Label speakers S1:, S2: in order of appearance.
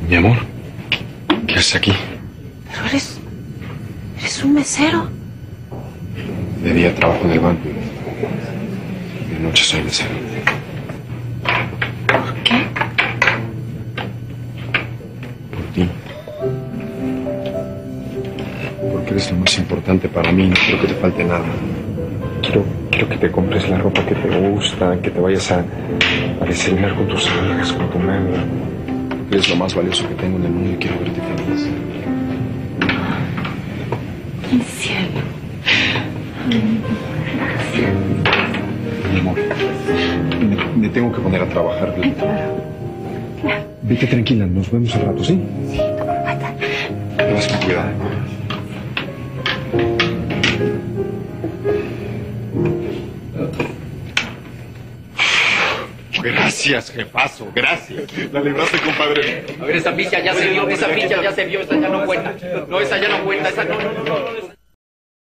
S1: Mi amor, ¿qué haces aquí?
S2: Pero eres un mesero.
S1: De día trabajo en el banco. De noche soy mesero.
S2: ¿Por qué?
S1: Por ti. Porque eres lo más importante para mí. No quiero que te falte nada. Quiero que te compres la ropa que te gusta, que te vayas a desayunar con tus amigas, con tu novia. Porque eres lo más valioso que tengo en el mundo y quiero verte feliz.
S2: Mi cielo.
S1: Mi amor, me tengo que poner a trabajar. Vete tranquila, nos vemos al rato, ¿sí?
S2: Sí, tu corbata.
S1: Te vas con cuidado. Gracias, jefazo, gracias. La libraste, compadre.
S3: A ver, esa ficha ya se vio, esa ya no cuenta. No, esa ya no cuenta, esa no.